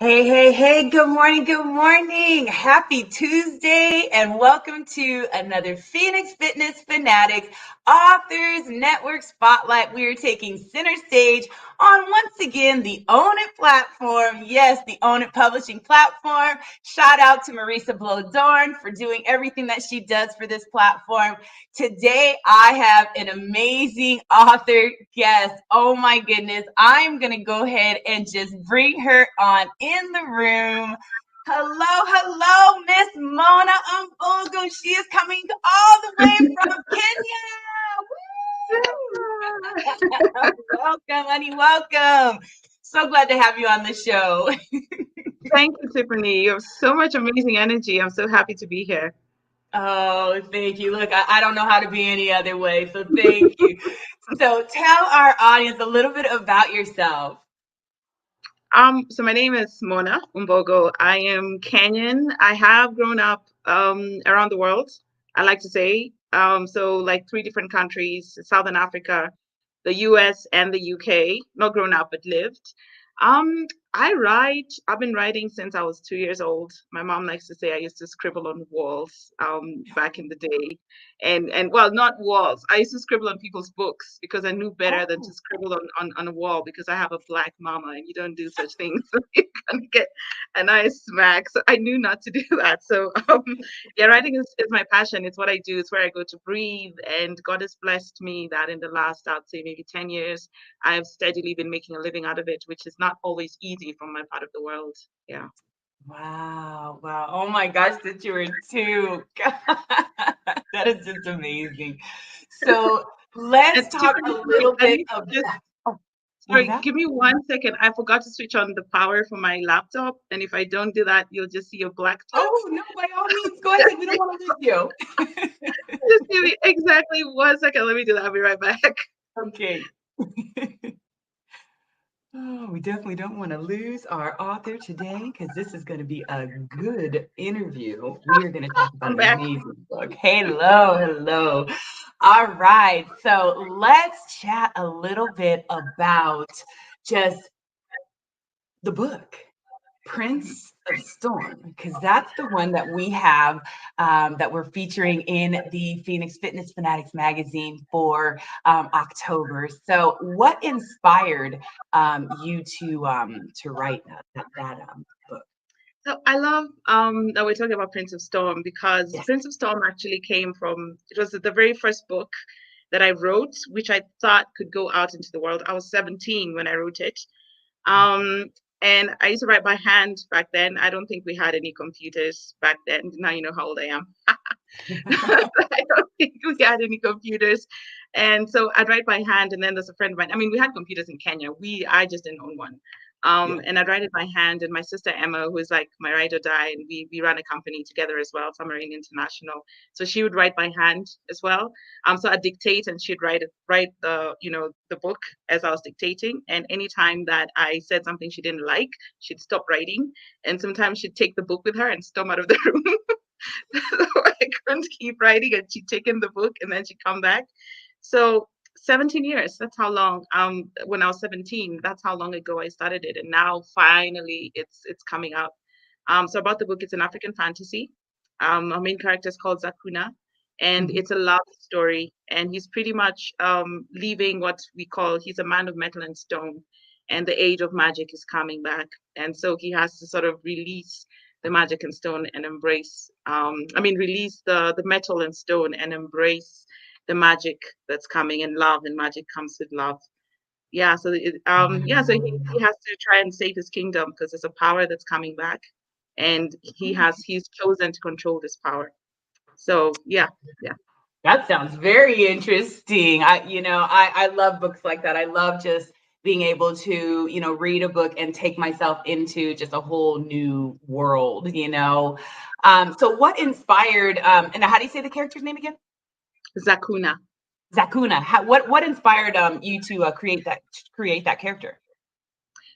Hey, hey, hey, good morning, good morning. Happy Tuesday, and welcome to another Phoenix Fitness Fanatics Authors Network Spotlight. We are taking center stage on once again the Own It platform. Yes, the Own It publishing platform. Shout out to Marisa Blodorn for doing everything that she does for this platform. Today, I have an amazing author guest. Oh my goodness. I'm going to go ahead and just bring her on in the room. Hello, Miss Mona Ombogo. She is coming all the way from Kenya. Woo! Welcome, honey. Welcome. So glad to have you on the show. Thank you, Tiffany. You have so much amazing energy. I'm so happy to be here. Oh, thank you. Look, I don't know how to be any other way, so thank you. So tell our audience a little bit about yourself. So my name is Mona Ombogo. I am Kenyan. I have grown up around the world, I like to say. So like three different countries, Southern Africa, the US and the UK. Not grown up, but lived. Um, I write. I've been writing since I was 2 years old. My mom likes to say I used to scribble on walls back in the day. And well, not walls. I used to scribble on people's books because I knew better than to Oh, scribble on a wall because I have a black mama and you don't do such things. So you're gonna get a nice smack. So I knew not to do that. So yeah, writing is my passion. It's what I do. It's where I go to breathe. And God has blessed me that in the last, I'd say maybe 10 years, I've steadily been making a living out of it, which is not always easy from my part of the world. Yeah. wow. Wow. Oh my gosh, that you were two. That is just amazing. So let's And talk a Tiffany, sorry, little I bit need about, to just oh, what was sorry, that? give me 1 second. I forgot to switch on the power for my laptop. And if I don't do that, you'll just see a black top. Oh, no, by all means, go ahead. We don't want to lose you. Just give me exactly 1 second. Let me do that. I'll be right back. Okay. Oh, we definitely don't want to lose our author today because this is going to be a good interview. We are going to talk about I'm an back. amazing book. Hello, hello. All right. So let's chat a little bit about just the book. Prince of Storm, because that's the one that we have that we're featuring in the Phoenix Fitness Fanatics magazine for October. So, what inspired you to write that book? So I love that we're talking about Prince of Storm because Yes. Prince of Storm actually came from, it was the very first book that I wrote, which I thought could go out into the world. I was 17 when I wrote it. Um, and I used to write by hand back then. I don't think we had any computers back then. Now you know how old I am. I don't think we had any computers. And so I'd write by hand, and then there's a friend of mine. I mean, we had computers in Kenya. I just didn't own one. Yeah. And I'd write it by hand, and my sister Emma, who is like my ride or die, and we ran a company together as well, Submarine International. So she would write by hand as well. So I'd dictate, and she'd write the book as I was dictating. And anytime that I said something she didn't like, she'd stop writing, and sometimes she'd take the book with her and storm out of the room. So I couldn't keep writing, and she'd taken the book and then she'd come back. So 17 years, that's how long. When I was 17, that's how long ago I started it. And now finally it's coming out. So about the book, it's an African fantasy. Our main character is called Zakuna, and Mhm. it's a love story. And he's pretty much leaving what we call, he's a man of metal and stone, and the age of magic is coming back. And so he has to sort of release the magic and stone and embrace, release the metal and stone and embrace the magic that's coming, and love and magic comes with love. Yeah, so so he has to try and save his kingdom because there's a power that's coming back, and he's chosen to control this power. So yeah, yeah. That sounds very interesting. I love books like that. I love just being able to, read a book and take myself into just a whole new world. So what inspired, and how do you say the character's name again? Zakuna. Zakuna. What inspired you to create that character?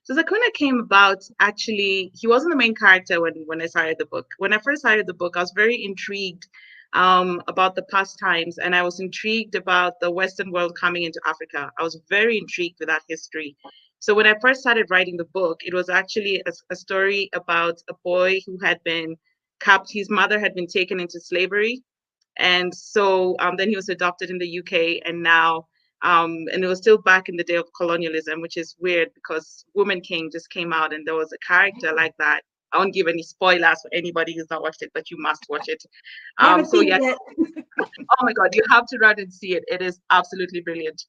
So Zakuna came about, actually, he wasn't the main character when I started the book. When I first started the book, I was very intrigued about the pastimes, and I was intrigued about the Western world coming into Africa. I was very intrigued with that history. So when I first started writing the book, it was actually a story about a boy who had been capped. His mother had been taken into slavery, and so then he was adopted in the UK, and now and it was still back in the day of colonialism, which is weird because Woman King just came out, and there was a character like that. I won't give any spoilers for anybody who's not watched it, but you must watch it. I haven't So seen yeah, it yet. oh my God, you have to run and see it. It is absolutely brilliant.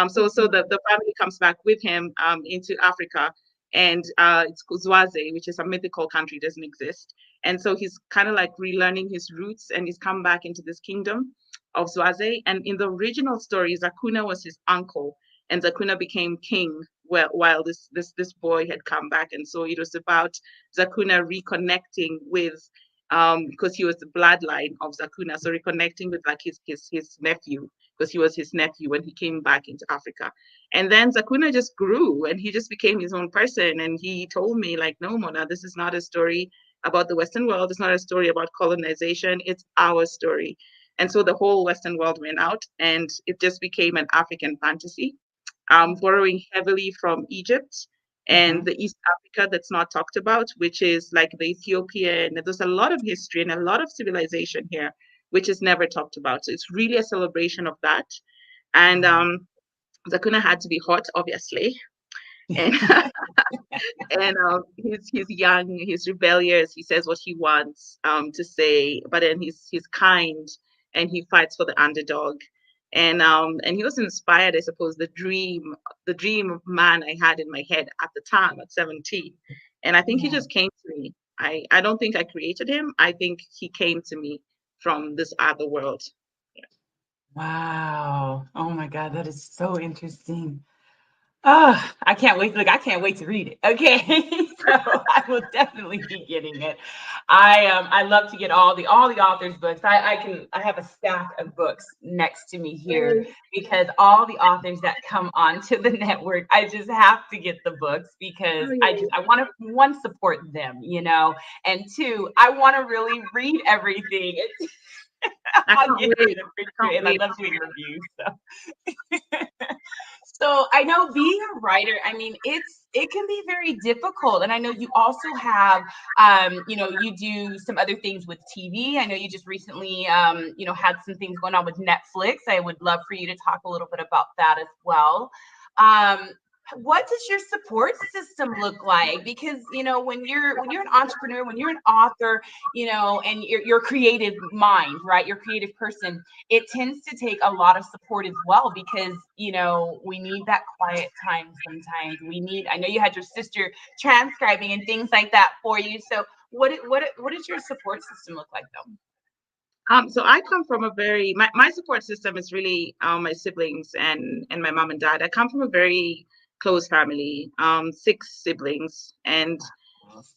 So the family comes back with him into Africa, and it's Swaziland, which is a mythical country, doesn't exist. And so he's kind of like relearning his roots, and he's come back into this kingdom of Swaziland. And in the original story, Zakuna was his uncle, and Zakuna became king while this boy had come back. And so it was about Zakuna reconnecting with because he was the bloodline of Zakuna, so reconnecting with like his nephew, because he was his nephew when he came back into Africa. And then Zakuna just grew and he just became his own person. And he told me, like, no, Mona, this is not a story about the Western world. It's not a story about colonization. It's our story. And so the whole Western world went out and it just became an African fantasy, borrowing heavily from Egypt and Mhm. the East Africa that's not talked about, which is like the Ethiopian. There's a lot of history and a lot of civilization here, which is never talked about. So it's really a celebration of that. And Wow. Zakuna had to be hot, obviously, and and he's young, he's rebellious, he says what he wants to say, but then he's kind and he fights for the underdog. And he was inspired, I suppose, the dream of man I had in my head at the time at 17. And I think he Yeah. just came to me. I don't think I created him. I think he came to me from this other world. Wow. Oh my God, that is so interesting. Oh, I can't wait. Look, I can't wait to read it. Okay. So I will definitely be getting it. I love to get all the authors' books. I have a stack of books next to me here because all the authors that come onto the network, I just have to get the books because Oh, yeah. I want to one support them, and two, I want to really read everything. I I'll can't get wait. it I for can't you, and I wait. love doing reviews. So. So I know being a writer, I mean, it can be very difficult. And I know you also have, you do some other things with TV. I know you just recently, had some things going on with Netflix. I would love for you to talk a little bit about that as well. Um, what does your support system look like? Because when you're an entrepreneur, when you're an author, and you're a creative mind, right? You're a creative person, it tends to take a lot of support as well because we need that quiet time sometimes. I know you had your sister transcribing and things like that for you. So what does your support system look like though? So I come from a very my support system is really my siblings and my mom and dad. I come from a very close family, 6 siblings, and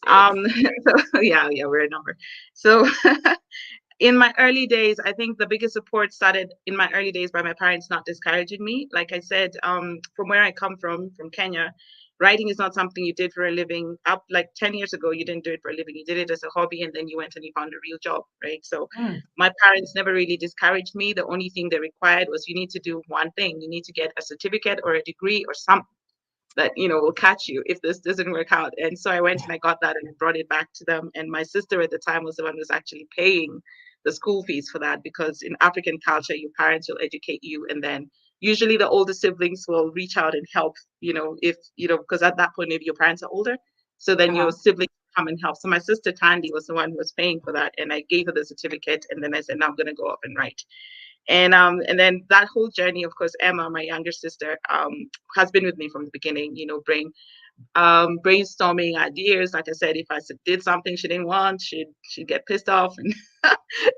Oh, um, 6. so yeah, we're a number. So in my early days, I think the biggest support started in my early days by my parents not discouraging me. Like I said, from where I come from Kenya, writing is not something you did for a living. Up like 10 years ago, you didn't do it for a living. You did it as a hobby, and then you went and you found a real job, right? So Mm, my parents never really discouraged me. The only thing they required was you need to do one thing. You need to get a certificate or a degree or something that will catch you if this doesn't work out. And so I went and I got that and I brought it back to them. And my sister at the time was the one who was actually paying the school fees for that, because in African culture your parents will educate you, and then usually the older siblings will reach out and help, if because at that point maybe your parents are older, so then your uh-huh. siblings come and help. So my sister Tandy was the one who was paying for that, and I gave her the certificate, and then I said, now I'm going to go up and write. And then that whole journey, of course, Emma, my younger sister, has been with me from the beginning, brainstorming ideas. Like I said, if I did something she didn't want, she'd get pissed off and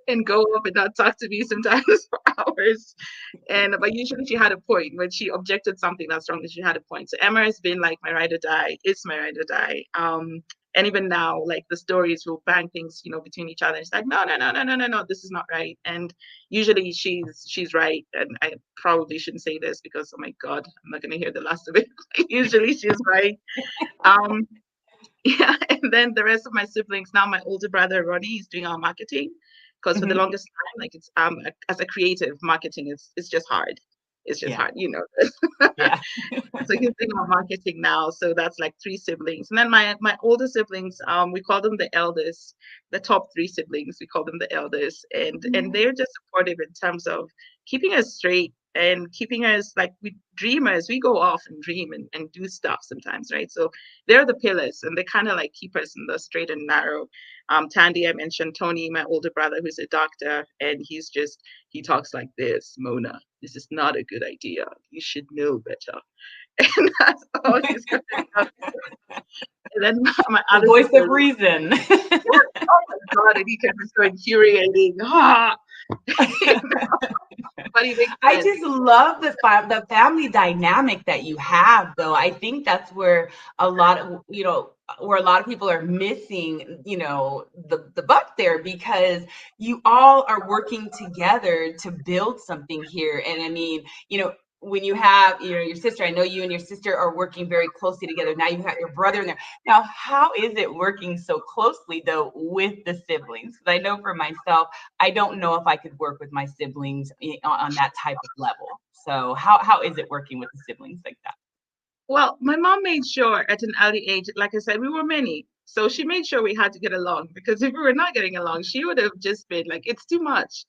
and go up and not talk to me sometimes for hours. But usually she had a point. When she objected something that's wrong, she had a point. So Emma has been like my ride or die. It's my ride or die. And even now, like the stories will bang things, between each other. It's like, no, no, no, no, no, no, no, this is not right. And usually she's right. And I probably shouldn't say this because, oh my God, I'm not gonna hear the last of it. Usually she's right. Um, yeah, and then the rest of my siblings, now my older brother Ronnie is doing our marketing, because for the Hmm. longest time, like it's as a creative, marketing is just hard. It's just Yeah. hard, you know. Yeah. So he's doing our marketing now. So that's like three siblings. And then my older siblings, we call them the eldest, the top three siblings, we call them the eldest. And they're just supportive in terms of keeping us straight and keeping us like we dreamers. We go off and dream and do stuff sometimes, right? So they're the pillars and they kind of like keep us in the straight and narrow. Tandy, I mentioned Tony, my older brother, who's a doctor, and he talks like this, Mona, this is not a good idea. You should know better. And that's all he's going to tell me. And then my The other voice sister, of reason. yeah, oh my God, and he can be so infuriating. Ah, but he makes I sense. just love the family dynamic that you have, though. I think that's where a lot of, where a lot of people are missing, the buck there, because you all are working together to build something here. And I mean, when you have, your sister, I know you and your sister are working very closely together. Now you have your brother in there. Now, how is it working so closely though with the siblings? Because I know for myself, I don't know if I could work with my siblings on that type of level. So how is it working with the siblings like that? Well, my mom made sure at an early age, like I said, we were many. So she made sure we had to get along because if we were not getting along, she would have just been like, it's too much.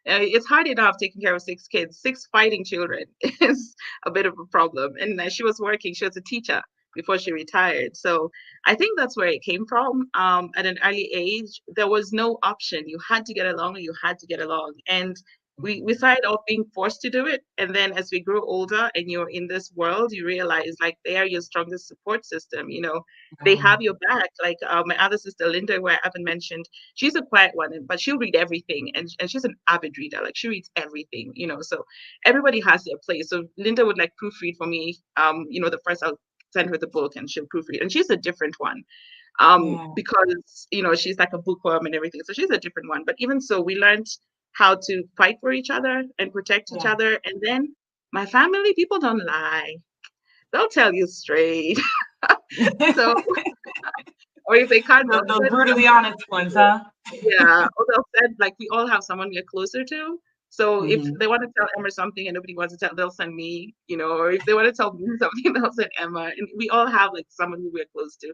It's hard enough taking care of six kids, six fighting children is a bit of a problem. And she was working, she was a teacher before she retired. So I think that's where it came from. At an early age, there was no option. You had to get along or you had to get along. And we started off being forced to do it. And then as we grew older and you're in this world, you realize like they are your strongest support system. They have your back. Like my other sister, Linda, who I haven't mentioned, she's a quiet one, but she'll read everything. And she's an avid reader. Like she reads everything. So everybody has their place. So Linda would like proofread for me. The first I'll send her the book and she'll proofread. And she's a different one Yeah, because she's like a bookworm and everything. So she's a different one. But even so, we learned how to fight for each other and protect each yeah. other. And then my family, people don't lie; they'll tell you straight. So, or if they can't, they'll Those send brutally someone. honest ones, huh? Yeah, or they'll send like we all have someone we're closer to. So if Hmm. they want to tell Emma something and nobody wants to tell, they'll send me. Or if they want to tell me something, they'll send Emma. And we all have like someone who we're close to,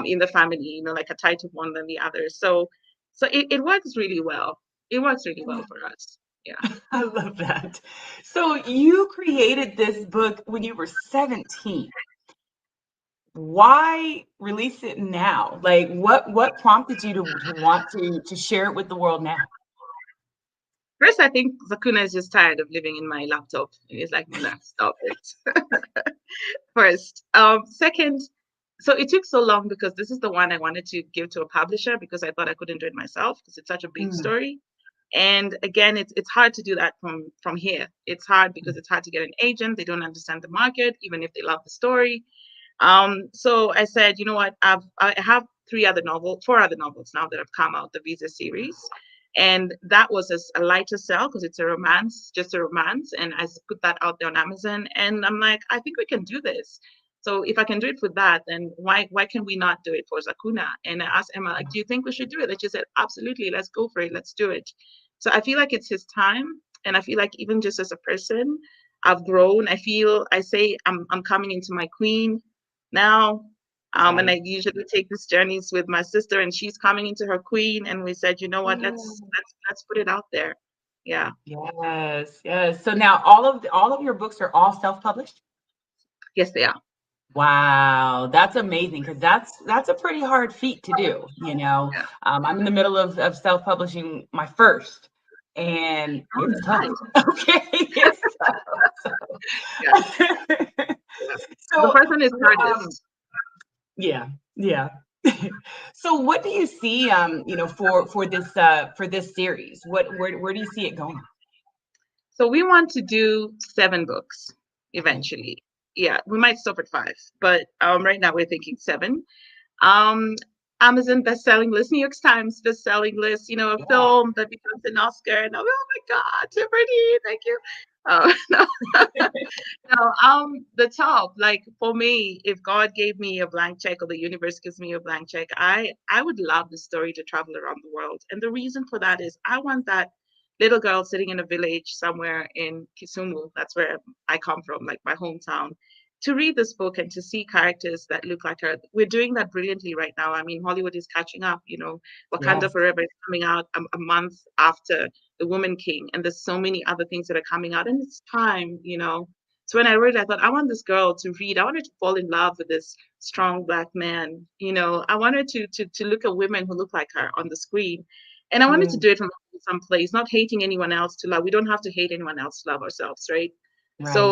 in the family, like a tighter one than the other. So it works really well. It works really well for us. Yeah. I love that. So you created this book when you were 17. Why release it now? Like what prompted you to want to share it with the world now? First, I think Zakuna is just tired of living in my laptop. And he's like, Mona, stop it. First. Second, so it took so long because this is the one I wanted to give to a publisher because I thought I couldn't do it myself because it's such a big Mm. story. And again, it's hard to do that from here. It's hard because it's hard to get an agent. They don't understand the market, even if they love the story. So I said, you know what? I have four other novels now that have come out, the Visa series. And that was a lighter sell because it's a romance, just a romance. And I put that out there on Amazon. And I'm like, I think we can do this. So if I can do it for that, then why can we not do it for Zakuna? And I asked Emma, like, do you think we should do it? And she said, absolutely, let's go for it, let's do it. So I feel like it's his time. And I feel like even just as a person, I've grown. I say I'm coming into my queen now. And Right. I usually take these journeys with my sister, and she's coming into her queen. And we said, you know what? Let's put it out there. Yeah. Yes, yes. So now all of your books are all self-published? Yes, they are. Wow, that's amazing because that's a pretty hard feat to do. Yeah. I'm in the middle of self-publishing my first, and Oh, it's tough. nice. Okay, it's tough. Yeah. Yeah. The So, first one is um, hardest. yeah, yeah. So, what do you see, for this series? Where do you see it going? So we want to do 7 books Okay. eventually. Yeah, we might stop at 5, but right now we're thinking 7. Um, Amazon best-selling list, New York Times best-selling list. A Yeah. film that becomes an Oscar, and oh my God, Tiffany, thank you. No, no. The top, like for me, if God gave me a blank check or the universe gives me a blank check, I would love the story to travel around the world, and the reason for that is I want that little girl sitting in a village somewhere in Kisumu. That's where I come from, like my hometown. To read this book and to see characters that look like her, we're doing that brilliantly right now. I mean, Hollywood is catching up. Wakanda Yes. Forever is coming out a month after The Woman King, and there's so many other things that are coming out, and it's time. So when I read it, I thought, I want this girl to read. I want her to fall in love with this strong Black man. I want her to look at women who look like her on the screen. And I wanted to Mm, do it from some place, not hating anyone else to love. We don't have to hate anyone else to love ourselves, right? right. So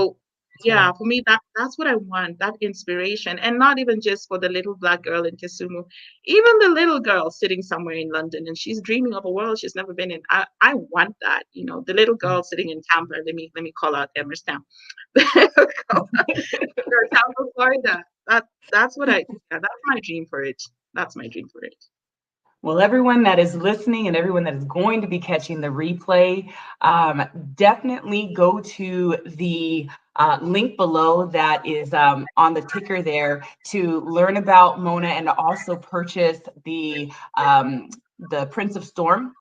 That's yeah, right. for me that's what I want, that inspiration. And not even just for the little Black girl in Kisumu, even the little girl sitting somewhere in London and she's dreaming of a world she's never been in. I want that, the little girl sitting in Tampa. Let me call out Emerson. Tampa, Florida. That's what that's my dream for it. That's my dream for it. Well, everyone that is listening and everyone that is going to be catching the replay, definitely go to the link below that is on the ticker there to learn about Mona and to also purchase the Prince of Storm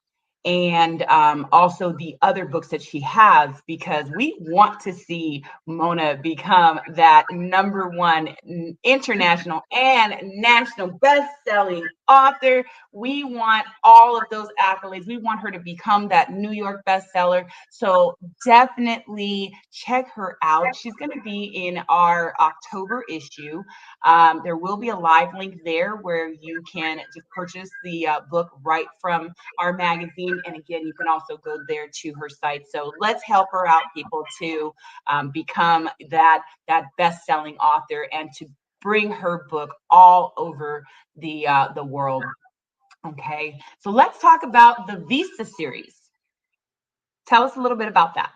and also the other books that she has, because we want to see Mona become that #1 international and national best-selling author. We want all of those accolades. We want her to become that New York bestseller. So definitely check her out. She's going to be in our October issue. There will be a live link there where you can just purchase the book right from our magazine. And again, you can also go there to her site. So let's help her out, people, to become that best-selling author and to bring her book all over the world. Okay, so let's talk about the Visa series. Tell us a little bit about that.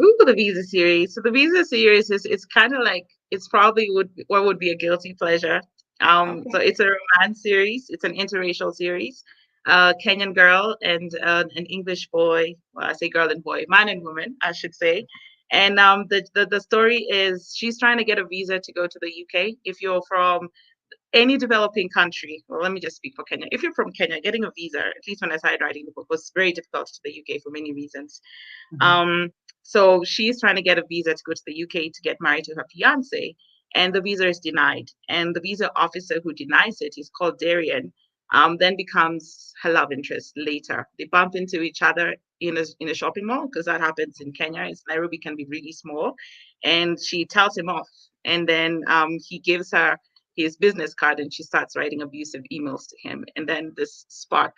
Ooh, the Visa series. So the Visa series is it's kind of like it's probably what would be a guilty pleasure. So Okay. it's a romance series. It's an interracial series. Kenyan girl and an English boy. Well, I say girl and boy, man and woman, I should say. And the story is she's trying to get a visa to go to the UK. If you're from any developing country, well, let me just speak for Kenya. If you're from Kenya, getting a visa, at least when I started writing the book, was very difficult to the UK for many reasons. Mhm. Um, so she's trying to get a visa to go to the UK to get married to her fiance, and the visa is denied. And the visa officer who denies it is called Darian. Then becomes her love interest later. They bump into each other in a shopping mall because that happens in Kenya. Nairobi can be really small, and she tells him off. And then he gives her his business card, and she starts writing abusive emails to him. And then this spark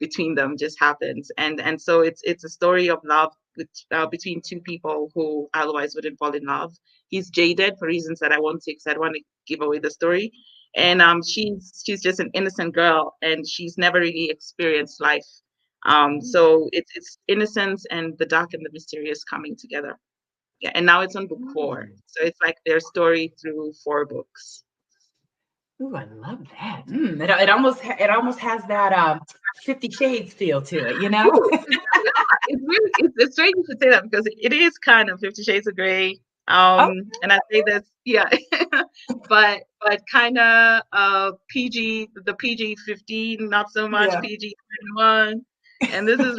between them just happens, and so it's a story of love between two people who otherwise wouldn't fall in love. He's jaded for reasons that I won't say because I don't want to give away the story. And Yeah. she's just an innocent girl, and she's never really experienced life. Mm. So it's innocence and the dark and the mysterious coming together. Yeah, and now it's on book 4, Ooh. so it's like their story through 4 books. Ooh, I love that. It almost has that 50 Shades feel to it, you know? Ooh, it's really it's strange you should say that because it is kind of 50 Shades of Grey. Oh, And I say this, yeah, but kind of the PG-15, not so much yeah. PG-21. And this is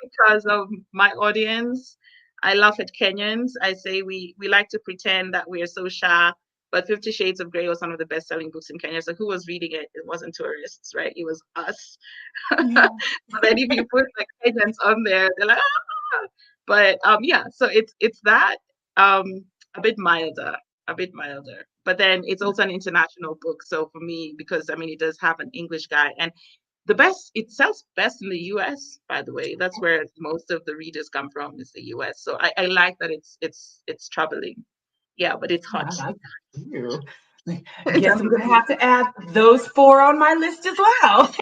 because of my audience. I laugh at Kenyans. I say we like to pretend that we are so shy. But 50 Shades of Grey was one of the best-selling books in Kenya. So who was reading it? It wasn't tourists, right? It was us. Yeah. So then if you put like agents on there, they're like, ah! But yeah, so it's that a bit milder, a bit milder. But then it's also an international book. So for me, because I mean it does have an English guy and it sells best in the US, by the way. That's where most of the readers come from is the US. So I like that it's troubling. Yeah, but it's Oh, hot. I like that too. Guess I'm gonna Definitely. have to add those 4 on my list as well.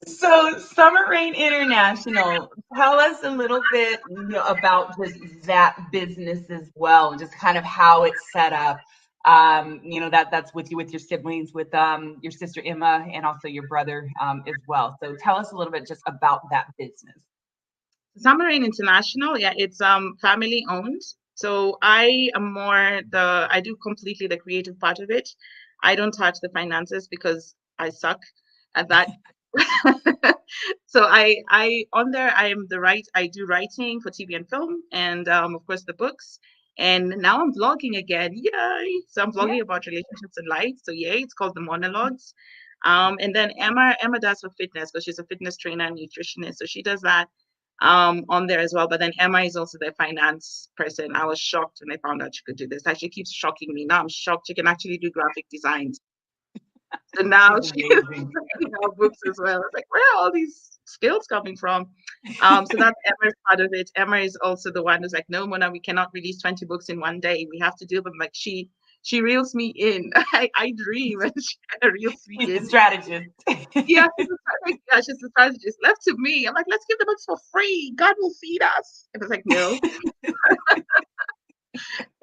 So, Summer Rain International, tell us a little bit, about just that business as well, and just kind of how it's set up. That's with you, with your siblings, with your sister Emma, and also your brother as well. So, tell us a little bit just about that business. Submarine International, yeah, it's family owned. So I am I do completely the creative part of it. I don't touch the finances because I suck at that. So I on there I do writing for TV and film, and of course the books. And now I'm vlogging again. Yay! So I'm Yeah. vlogging about relationships and life. So yay, it's called the monologues. And then Emma does for fitness because she's a fitness trainer and nutritionist. So she does that on there as well. But then Emma is also the finance person. I was shocked when I found out she could do this. Like, she keeps shocking me. Now I'm shocked she can actually do graphic designs. So now She's she's amazing. writing our books as well. It's like, where are all these skills coming from? So that's Emma's part of it. Emma is also the one who's like, no, Mona, we cannot release 20 books in one day. We have to do them. Like, she reels me in. I dream and she kind of reels me She's the in. strategist. Yeah, she's a strategist. Left to me. I'm like, let's give the books for free. God will feed us. And it's like, no.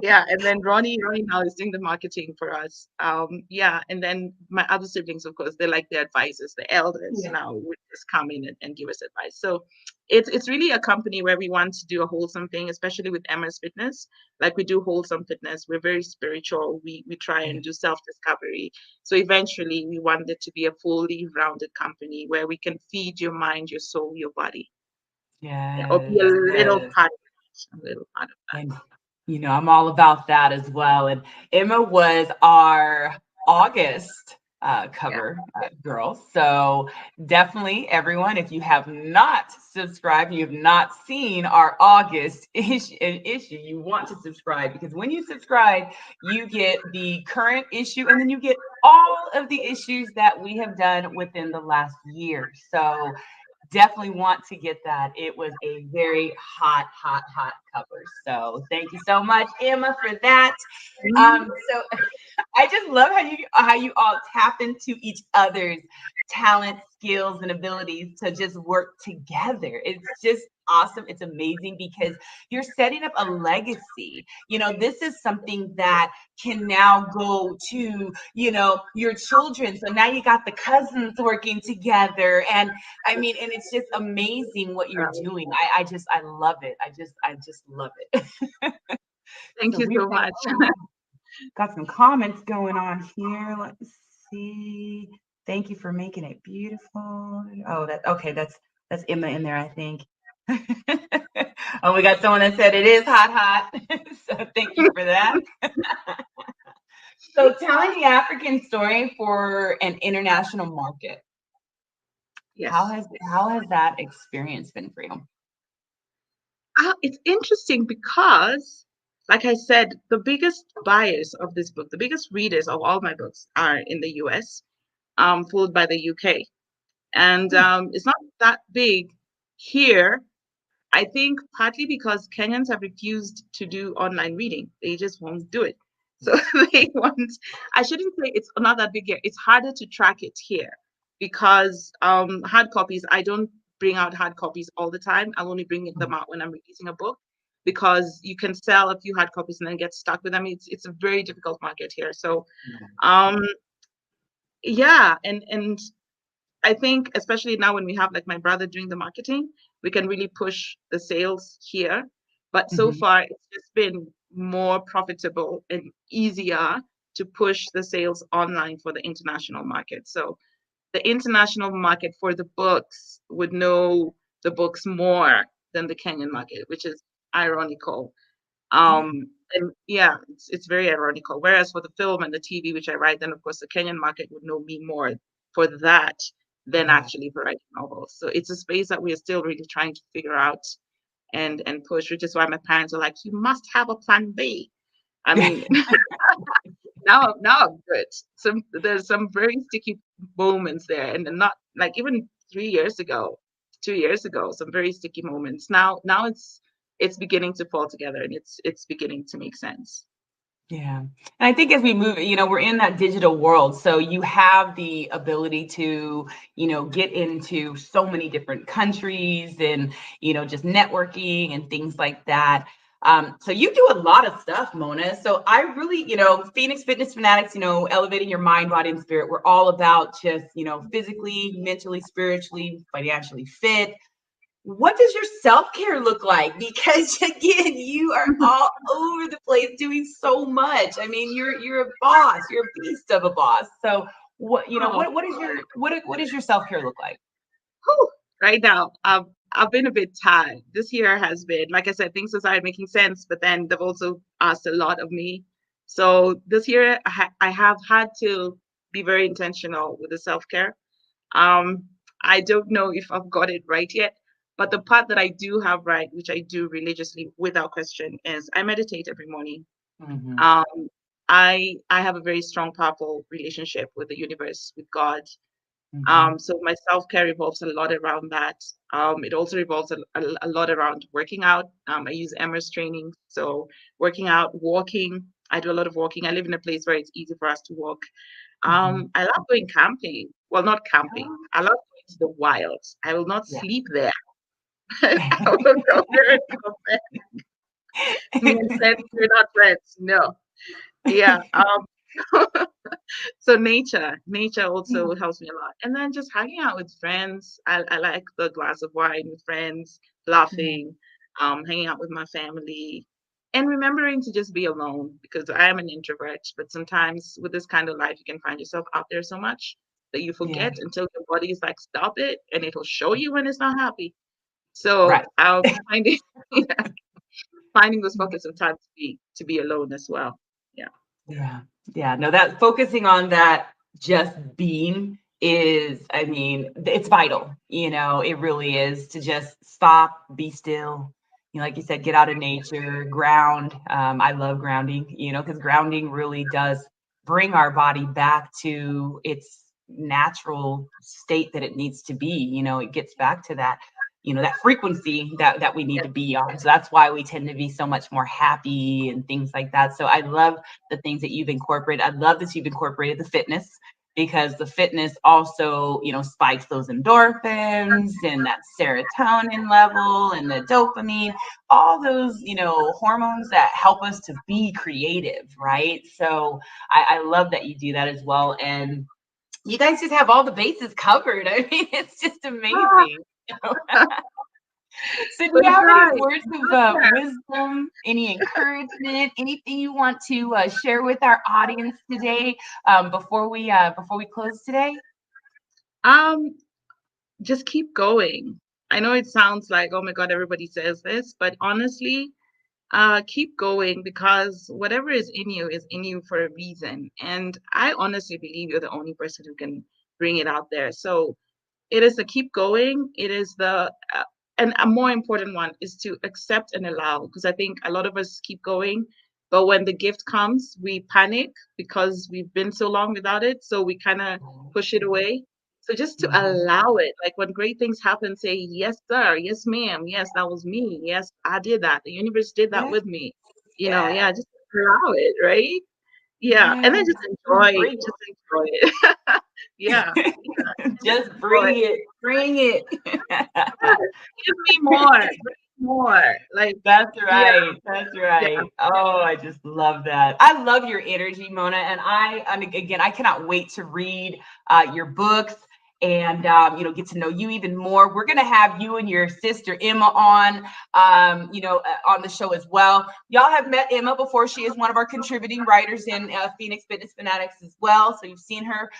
Yeah, and then Ronnie now is doing the marketing for us. Yeah, and then my other siblings, of course, they're like the advisors, the elders Yeah. now would just come in and give us advice. So it's really a company where we want to do a wholesome thing, especially with Emma's Fitness. Like, we do wholesome fitness. We're very spiritual. We try and do self-discovery. So eventually we want it to be a fully rounded company where we can feed your mind, your soul, your body. Yeah, or be a Yes, little yes. part of it, a little part of that. And I'm all about that as well. And Emma was our August Yeah. cover girl. So definitely, everyone, if you have not subscribed, you have not seen our August issue, you want to subscribe, because when you subscribe, you get the current issue, and then you get all of the issues that we have done within the last year. So definitely want to get that. It was a very hot, hot, hot cover. So thank you so much, Emma, for that. Mhm. So I just love how you all tap into each other's talent, skills, and abilities to just work together. It's just awesome. It's amazing because you're setting up a legacy. This is something that can now go to, your children. So now you got the cousins working together. And I mean, and it's just amazing what you're doing. I love it. I just love it. Thank So you we've so much. got some comments going on here. Let's see. Thank you for making it beautiful. Oh, that's Emma in there, I think. Oh, we got someone that said it is hot, hot. So thank you for that. So telling the African story for an international market. How Yes. has how has that experience been for you? It's interesting because, like I said, the biggest buyers of this book, the biggest readers of all my books are in the US, followed by the UK. And Hmm. it's not that big here. I think partly because Kenyans have refused to do online reading. They just won't do it. So they want, I shouldn't say it's not that big here. It's harder to track it here because hard copies, I don't bring out hard copies all the time. I'll only bring them out when I'm releasing a book, because you can sell a few hard copies and then get stuck with them. It's a very difficult market here. So um yeah, and I think especially now when we have like my brother doing the marketing, we can really push the sales here. But so Mhm. far, it's just been more profitable and easier to push the sales online for the international market. So the international market for the books would know the books more than the Kenyan market, which is ironical. Yeah. And yeah, it's very ironical. Whereas for the film and the TV, which I write, then of course the Kenyan market would know me more for that than Yeah. actually for writing novels. So it's a space that we are still really trying to figure out and push, which is why my parents are like, you must have a plan B. I mean, now I'm good. There's some very sticky moments there, and not like even 3 years ago, 2 years ago, some very sticky moments. Now it's beginning to fall together, and it's beginning to make sense. Yeah. And I think as we move, we're in that digital world. So you have the ability to, get into so many different countries and, just networking and things like that. So you do a lot of stuff, Mona. So I really, Phoenix Fitness Fanatics, elevating your mind, body, and spirit. We're all about just, physically, mentally, spiritually, financially fit. What does your self-care look like? Because again, you are all over the place doing so much. I mean, you're a boss, you're a beast of a boss. So Oh, what does your self-care look like? whew, right now, I've been a bit tired. This year has been, like I said, things have started making sense, but then they've also asked a lot of me. So this year, I have had to be very intentional with the self care. Um, I don't know if I've got it right yet, but the part that I do have right, which I do religiously without question, is I meditate every morning. Mm-hmm. Um, I have a very strong, powerful relationship with the universe, with God. Mm-hmm. So my self care revolves a lot around that. It also revolves a lot around working out. I use Emma's training, so working out, walking. I do a lot of walking. I live in a place where it's easy for us to walk. Mm-hmm. I love going camping. Well, not camping. Oh, I love going to the wilds. I will not yeah. sleep there. I will go there and come back. Me and friends, we're not friends. No. Yeah. So nature Yeah. also helps me a lot. And then just hanging out with friends. I like the glass of wine with friends, Yeah. laughing, hanging out with my family, and remembering to just be alone because I am an introvert. But sometimes with this kind of life, you can find yourself out there so much that you Yeah. forget until your body is like, stop it, and it'll show you when it's not happy. So Right. finding yeah, finding those pockets of time to be alone as well. Yeah. Yeah. Yeah. No, that focusing on that just being is, I mean, it's vital. It really is to just stop, be still. Like you said, get out of nature, ground. I love grounding, because grounding really does bring our body back to its natural state that it needs to be. It gets back to that frequency that we need to be on. So that's why we tend to be so much more happy and things like that. So I love the things that you've incorporated. I love that you've incorporated the fitness because the fitness also, spikes those endorphins and that serotonin level and the dopamine, all those, hormones that help us to be creative, right? So I love that you do that as well. And you guys just have all the bases covered. I mean, it's just amazing. So, do We you have any try. words of wisdom, any encouragement, anything you want to share with our audience today before we close today? Um, just keep going. I know it sounds like, oh my God, everybody says this, but honestly, keep going because whatever is in you for a reason. And I honestly believe you're the only person who can bring it out there. So it is to keep going. It is and a more important one is to accept and allow, because I think a lot of us keep going, but when the gift comes, we panic because we've been so long without it. So we kind of push it away. So just to Mhm. allow it, like when great things happen, say, yes, sir, yes, ma'am, yes, that was me. Yes, I did that. The universe did that Yes, with me. yes, Yeah, just allow it, right? Yeah. And then yes. just Just enjoy, bring just enjoy it. Yeah. it. Just Just enjoy bring it. Bring it. give me more, bring more. Like, That's yeah, right. That's yeah. right. Oh, I just love that. I love your energy, Mona. And again, I cannot wait to read your books and get to know you even more. We're gonna have you and your sister Emma on the show as well. Y'all have met Emma before. She is one of our contributing writers in Phoenix Fitness Fanatics as well. So you've seen her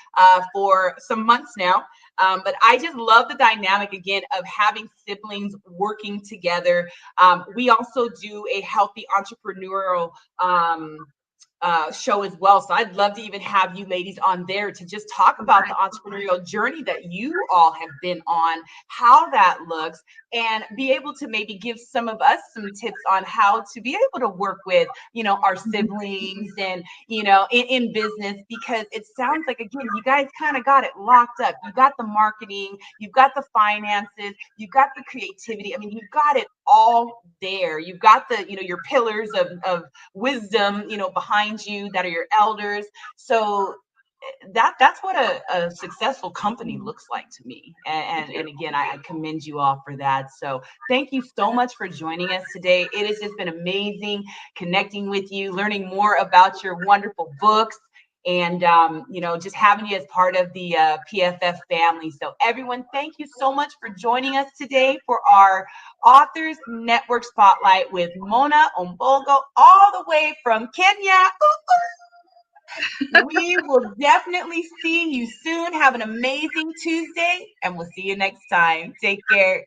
for some months now. But I just love the dynamic again of having siblings working together. We also do a healthy entrepreneurial show as well. So I'd love to even have you ladies on there to just talk about the entrepreneurial journey that you all have been on, how that looks, and be able to maybe give some of us some tips on how to be able to work with, our siblings and, in business, because it sounds like, again, you guys kind of got it locked up. You got the marketing, you've got the finances, you've got the creativity. I mean, you've got it all there. You've got your pillars of wisdom, behind you that are your elders. So that's what a successful company looks like to me. And again, I commend you all for that. So thank you so much for joining us today. It has just been amazing connecting with you, learning more about your wonderful books. And just having you as part of the PFF family. So everyone, thank you so much for joining us today for our Authors Network Spotlight with Mona Ombogo, all the way from Kenya. Ooh, ooh. We will definitely see you soon. Have an amazing Tuesday, and we'll see you next time. Take care.